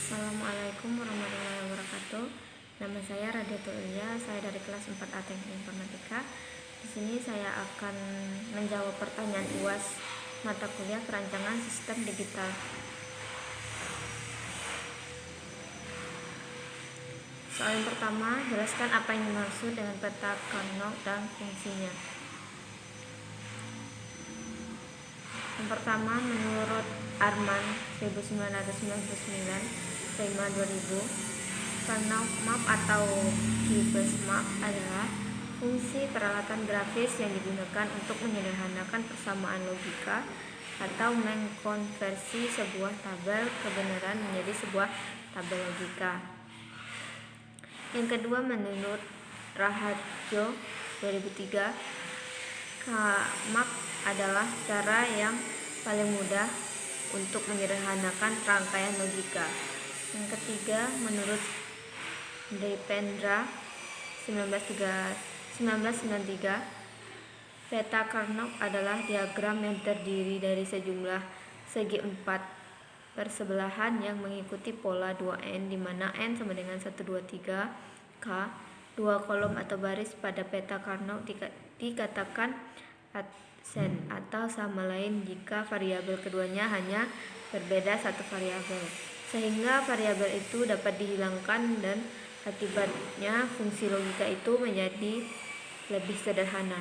Assalamualaikum warahmatullahi wabarakatuh. Nama saya Radiatul Ilya, saya dari kelas 4A Teknik Informatika. Di sini saya akan menjawab pertanyaan UAS mata kuliah Perancangan Sistem Digital. Soal yang pertama, jelaskan apa yang dimaksud dengan peta Carnot dan fungsinya. Yang pertama, menurut Arman 1999 tema 2000, Carnot Map atau Cubase Map adalah fungsi peralatan grafis yang digunakan untuk menyederhanakan persamaan logika atau mengkonversi sebuah tabel kebenaran menjadi sebuah tabel logika. Yang kedua, menurut Raharjo 2003, Map adalah cara yang paling mudah untuk menyederhanakan rangkaian logika. Yang ketiga, menurut Dipendra 1993, peta Carnot adalah diagram yang terdiri dari sejumlah segi 4 persebelahan yang mengikuti pola 2n, di mana n sama dengan 1, 2, 3, k. Dua kolom atau baris pada peta Carnot dikatakan adsen atau sama lain jika variabel keduanya hanya berbeda satu variabel, sehingga variabel itu dapat dihilangkan dan akibatnya fungsi logika itu menjadi lebih sederhana.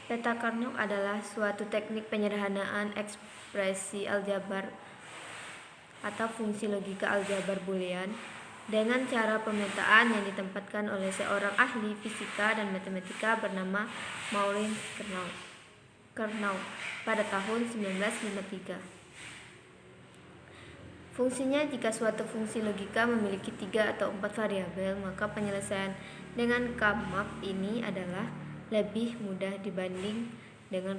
Peta Carnot adalah suatu teknik penyederhanaan ekspresi aljabar atau fungsi logika aljabar boolean dengan cara pemetaan yang ditempatkan oleh seorang ahli fisika dan matematika bernama Maurice Carnot pada tahun 1953. Fungsinya, jika suatu fungsi logika memiliki 3 atau 4 variabel, maka penyelesaian dengan K-map ini adalah lebih mudah dibanding dengan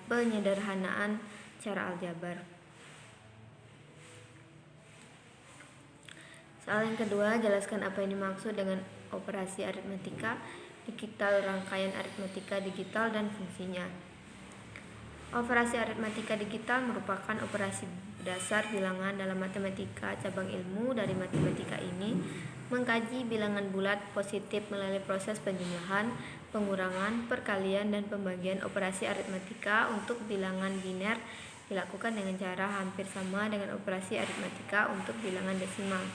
penyederhanaan cara aljabar. Soal yang kedua, jelaskan apa yang dimaksud dengan operasi aritmatika digital, rangkaian aritmatika digital, dan fungsinya. Operasi aritmatika digital merupakan operasi dasar bilangan dalam matematika. Cabang ilmu dari matematika ini mengkaji bilangan bulat positif melalui proses penjumlahan, pengurangan, perkalian, dan pembagian. Operasi aritmatika untuk bilangan biner dilakukan dengan cara hampir sama dengan operasi aritmatika untuk bilangan desimal.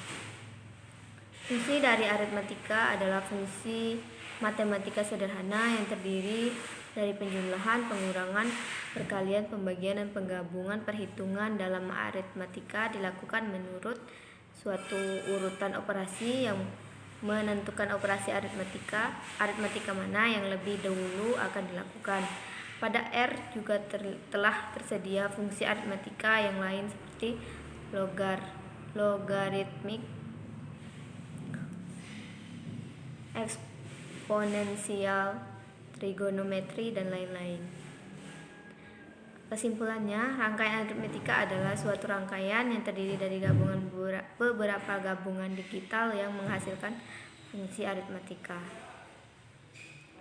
Fungsi dari aritmatika adalah fungsi matematika sederhana yang terdiri dari penjumlahan, pengurangan, perkalian, pembagian, dan penggabungan. Perhitungan dalam aritmatika dilakukan menurut suatu urutan operasi yang menentukan operasi aritmatika mana yang lebih dahulu akan dilakukan. Pada R juga telah tersedia fungsi aritmatika yang lain seperti logaritmik, eksponensial, trigonometri, dan lain-lain. Kesimpulannya, rangkaian aritmatika adalah suatu rangkaian yang terdiri dari gabungan beberapa gabungan digital yang menghasilkan fungsi aritmatika.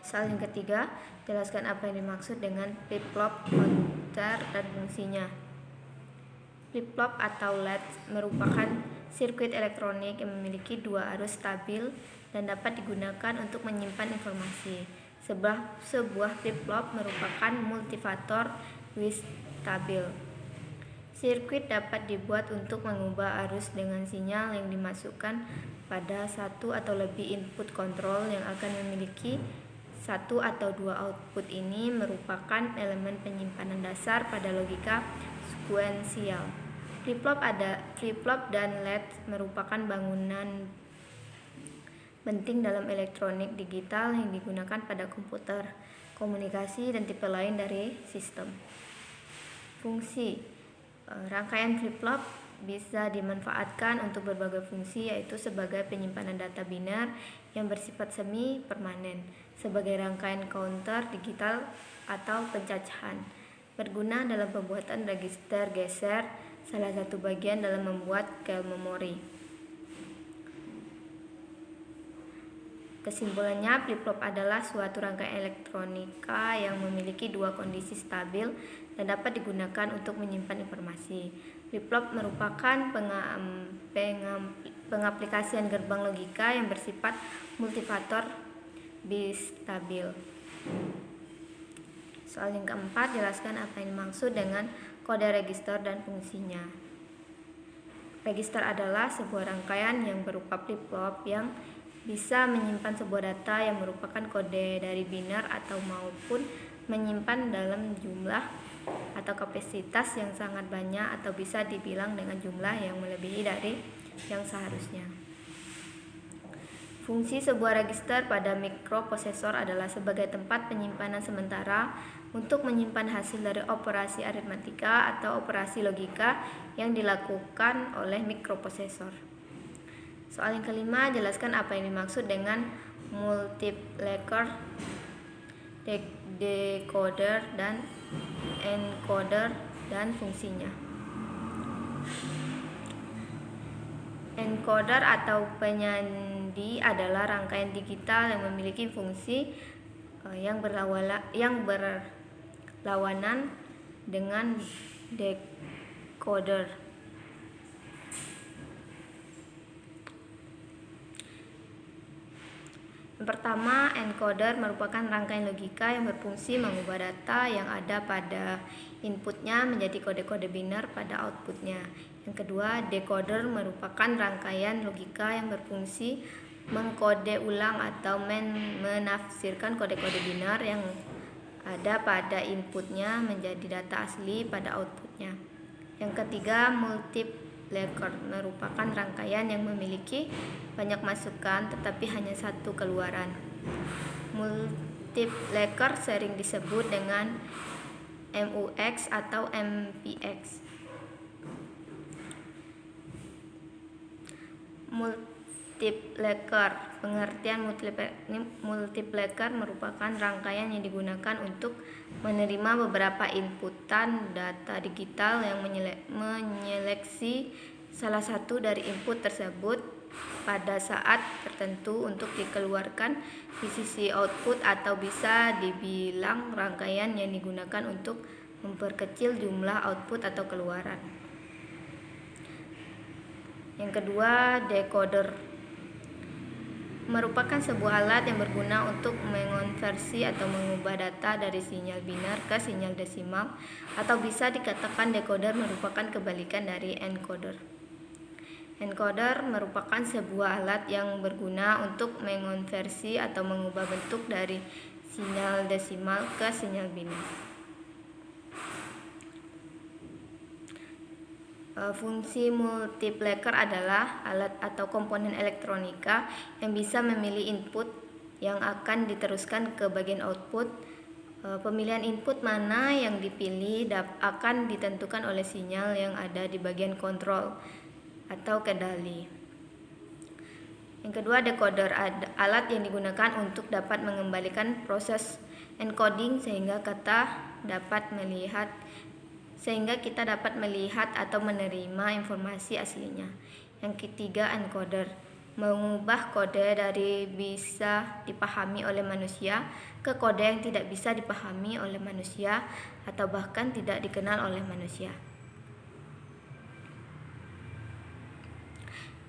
Soal yang ketiga, jelaskan apa yang dimaksud dengan flip-flop, counter, dan fungsinya. Flip-flop atau LED merupakan sirkuit elektronik yang memiliki 2 arus stabil dan dapat digunakan untuk menyimpan informasi. Sebuah flip-flop merupakan multivator stabil. Sirkuit dapat dibuat untuk mengubah arus dengan sinyal yang dimasukkan pada satu atau lebih input kontrol yang akan memiliki 1 atau 2 output. Ini merupakan elemen penyimpanan dasar pada logika sekuensial. Flip-flop dan LED merupakan bangunan penting dalam elektronik digital yang digunakan pada komputer, komunikasi, dan tipe lain dari sistem. Fungsi rangkaian flip-flop bisa dimanfaatkan untuk berbagai fungsi, yaitu sebagai penyimpanan data biner yang bersifat semi permanen, sebagai rangkaian counter digital atau pencacahan, berguna dalam pembuatan register geser, salah satu bagian dalam membuat cache memori. Kesimpulannya, flip-flop adalah suatu rangkaian elektronika yang memiliki dua kondisi stabil dan dapat digunakan untuk menyimpan informasi. Flip-flop merupakan pengaplikasian gerbang logika yang bersifat multifaktor bistabil. Soal yang keempat, jelaskan apa yang dimaksud dengan kode register dan fungsinya. Register adalah sebuah rangkaian yang berupa flip-flop yang bisa menyimpan sebuah data yang merupakan kode dari biner atau maupun menyimpan dalam jumlah atau kapasitas yang sangat banyak atau bisa dibilang dengan jumlah yang melebihi dari yang seharusnya. Fungsi sebuah register pada mikroprosesor adalah sebagai tempat penyimpanan sementara untuk menyimpan hasil dari operasi aritmatika atau operasi logika yang dilakukan oleh mikroprosesor. Soal yang kelima, jelaskan apa yang dimaksud dengan multiplexer, decoder, dan encoder dan fungsinya. Encoder atau penyandi adalah rangkaian digital yang memiliki fungsi yang berlawanan dengan decoder. Yang pertama, encoder merupakan rangkaian logika yang berfungsi mengubah data yang ada pada inputnya menjadi kode-kode biner pada outputnya. Yang kedua, decoder merupakan rangkaian logika yang berfungsi mengkode ulang atau menafsirkan kode-kode biner yang ada pada inputnya menjadi data asli pada outputnya. Yang ketiga, multiplexer merupakan rangkaian yang memiliki banyak masukan tetapi hanya satu keluaran. Multiplexer sering disebut dengan MUX atau MPX. Multiplexer. Pengertian multiplexer merupakan rangkaian yang digunakan untuk menerima beberapa inputan data digital yang menyeleksi salah satu dari input tersebut pada saat tertentu untuk dikeluarkan di sisi output, atau bisa dibilang rangkaian yang digunakan untuk memperkecil jumlah output atau keluaran. Yang kedua, decoder merupakan sebuah alat yang berguna untuk mengonversi atau mengubah data dari sinyal biner ke sinyal desimal, atau bisa dikatakan decoder merupakan kebalikan dari encoder. Encoder merupakan sebuah alat yang berguna untuk mengonversi atau mengubah bentuk dari sinyal desimal ke sinyal biner. Fungsi multiplexer adalah alat atau komponen elektronika yang bisa memilih input yang akan diteruskan ke bagian output. Pemilihan input mana yang dipilih akan ditentukan oleh sinyal yang ada di bagian kontrol atau kendali. Yang kedua, decoder, alat yang digunakan untuk dapat mengembalikan proses encoding sehingga kita dapat melihat atau menerima informasi aslinya. Yang ketiga, encoder, mengubah kode dari bisa dipahami oleh manusia ke kode yang tidak bisa dipahami oleh manusia atau bahkan tidak dikenal oleh manusia.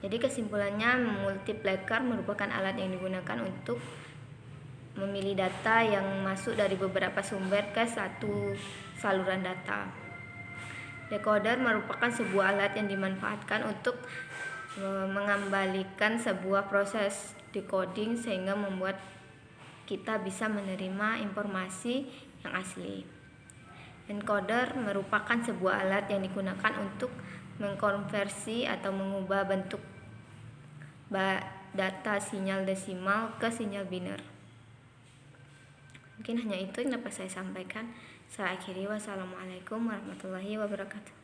Jadi kesimpulannya, multiplexer merupakan alat yang digunakan untuk memilih data yang masuk dari beberapa sumber ke satu saluran data. Decoder merupakan sebuah alat yang dimanfaatkan untuk mengembalikan sebuah proses decoding sehingga membuat kita bisa menerima informasi yang asli. Encoder merupakan sebuah alat yang digunakan untuk mengkonversi atau mengubah bentuk data sinyal desimal ke sinyal biner. Mungkin hanya itu yang dapat saya sampaikan. Saya akhiri. Wassalamualaikum warahmatullahi wabarakatuh.